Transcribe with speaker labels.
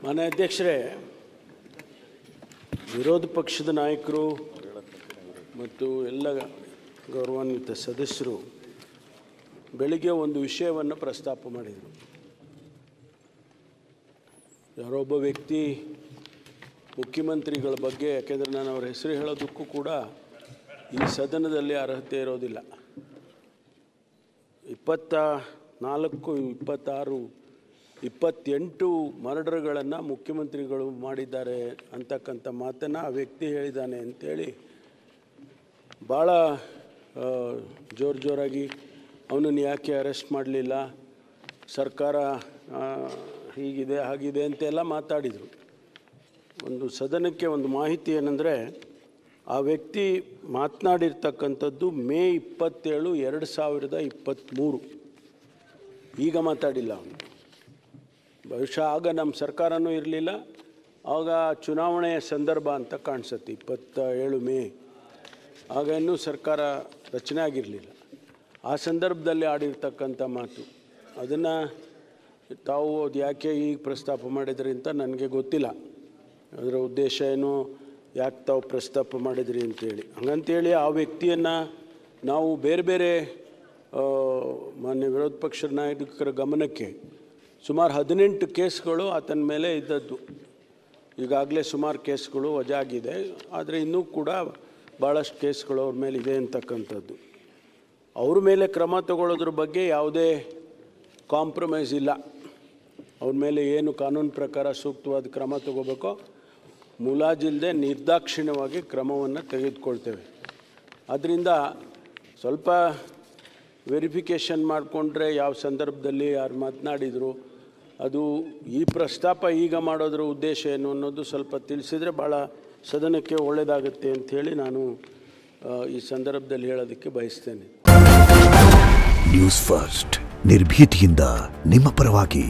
Speaker 1: ಮಾನ್ಯ ಅಧ್ಯಕ್ಷರೇ, ವಿರೋಧ ಪಕ್ಷದ ನಾಯಕರು ಮತ್ತು ಎಲ್ಲ ಗೌರವಾನ್ವಿತ ಸದಸ್ಯರು ಬೆಳಿಗ್ಗೆ ಒಂದು ವಿಷಯವನ್ನು ಪ್ರಸ್ತಾಪ ಮಾಡಿದರು. ಯಾರೊಬ್ಬ ವ್ಯಕ್ತಿ ಮುಖ್ಯಮಂತ್ರಿಗಳ ಬಗ್ಗೆ, ಯಾಕೆಂದರೆ ನಾನು ಅವರ ಹೆಸರು ಹೇಳೋದಕ್ಕೂ ಕೂಡ ಈ ಸದನದಲ್ಲಿ ಅರ್ಹತೆ ಇರೋದಿಲ್ಲ. 24, 26, 28 ಮರ್ಡರ್ಗಳನ್ನು ಮುಖ್ಯಮಂತ್ರಿಗಳು ಮಾಡಿದ್ದಾರೆ ಅಂತಕ್ಕಂಥ ಮಾತನ್ನು ಆ ವ್ಯಕ್ತಿ ಹೇಳಿದ್ದಾನೆ ಅಂಥೇಳಿ ಭಾಳ ಜೋರಾಗಿ ಅವನನ್ನು ಯಾಕೆ ಅರೆಸ್ಟ್ ಮಾಡಲಿಲ್ಲ, ಸರ್ಕಾರ ಹೀಗಿದೆ ಹಾಗಿದೆ ಅಂತೆಲ್ಲ ಮಾತಾಡಿದರು. ಒಂದು ಸದನಕ್ಕೆ ಒಂದು ಮಾಹಿತಿ ಏನಂದರೆ, ಆ ವ್ಯಕ್ತಿ ಮಾತನಾಡಿರ್ತಕ್ಕಂಥದ್ದು ಮೇ 27, 2023. ಈಗ ಮಾತಾಡಿಲ್ಲ ಅವನು. ಬಹುಶಃ ಆಗ ನಮ್ಮ ಸರ್ಕಾರನೂ ಇರಲಿಲ್ಲ, ಆಗ ಚುನಾವಣೆಯ ಸಂದರ್ಭ ಅಂತ ಕಾಣಿಸುತ್ತೆ. 27 ಮೇ, ಆಗ ಇನ್ನೂ ಸರ್ಕಾರ ರಚನೆ ಆಗಿರಲಿಲ್ಲ. ಆ ಸಂದರ್ಭದಲ್ಲಿ ಆಡಿರ್ತಕ್ಕಂಥ ಮಾತು, ಅದನ್ನು ತಾವು ಅದು ಯಾಕೆ ಈಗ ಪ್ರಸ್ತಾಪ ಮಾಡಿದ್ರಿ ಅಂತ ನನಗೆ ಗೊತ್ತಿಲ್ಲ. ಅದರ ಉದ್ದೇಶ ಏನು, ಯಾಕೆ ತಾವು ಪ್ರಸ್ತಾಪ ಮಾಡಿದ್ರಿ ಅಂತೇಳಿ. ಹಂಗಂತೇಳಿ ಆ ವ್ಯಕ್ತಿಯನ್ನು ನಾವು ಬೇರೆ ಬೇರೆ ಮಾನ್ಯ ವಿರೋಧ ಪಕ್ಷದ ನಾಯಕರ ಗಮನಕ್ಕೆ ಸುಮಾರು 18 ಕೇಸ್ಗಳು ಆತನ ಮೇಲೆ ಇದ್ದದ್ದು. ಈಗಾಗಲೇ ಸುಮಾರು ಕೇಸ್ಗಳು ವಜಾ ಆಗಿದೆ, ಆದರೆ ಇನ್ನೂ ಕೂಡ ಭಾಳಷ್ಟು ಕೇಸ್ಗಳು ಅವ್ರ ಮೇಲೆ ಇದೆ ಅಂತಕ್ಕಂಥದ್ದು. ಅವ್ರ ಮೇಲೆ ಕ್ರಮ ತಗೊಳ್ಳೋದ್ರ ಬಗ್ಗೆ ಯಾವುದೇ ಕಾಂಪ್ರಮೈಸ್ ಇಲ್ಲ. ಅವ್ರ ಮೇಲೆ ಏನು ಕಾನೂನು ಪ್ರಕಾರ ಸೂಕ್ತವಾದ ಕ್ರಮ ತಗೋಬೇಕೋ ಮುಲಾಜಿಲ್ಲದೆ ನಿರ್ದಾಕ್ಷಿಣ್ಯವಾಗಿ ಕ್ರಮವನ್ನು ತೆಗೆದುಕೊಳ್ತೇವೆ. ಆದ್ದರಿಂದ ಸ್ವಲ್ಪ ವೆರಿಫಿಕೇಷನ್ ಮಾಡಿಕೊಂಡ್ರೆ ಯಾವ ಸಂದರ್ಭದಲ್ಲಿ ಯಾರು ಮಾತನಾಡಿದರು, ಅದು ಈ ಪ್ರಸ್ತಾಪ ಈಗ ಮಾಡೋದ್ರ ಉದ್ದೇಶ ಏನು ಅನ್ನೋದು ಸ್ವಲ್ಪ ತಿಳಿಸಿದರೆ ಭಾಳ ಸದನಕ್ಕೆ ಒಳ್ಳೆಯದಾಗುತ್ತೆ ಅಂಥೇಳಿ ನಾನು ಈ ಸಂದರ್ಭದಲ್ಲಿ ಹೇಳೋದಕ್ಕೆ ಬಯಸ್ತೇನೆ.
Speaker 2: ನ್ಯೂಸ್ ಫಸ್ಟ್, ನಿರ್ಭೀತಿಯಿಂದ ನಿಮ್ಮ ಪರವಾಗಿ.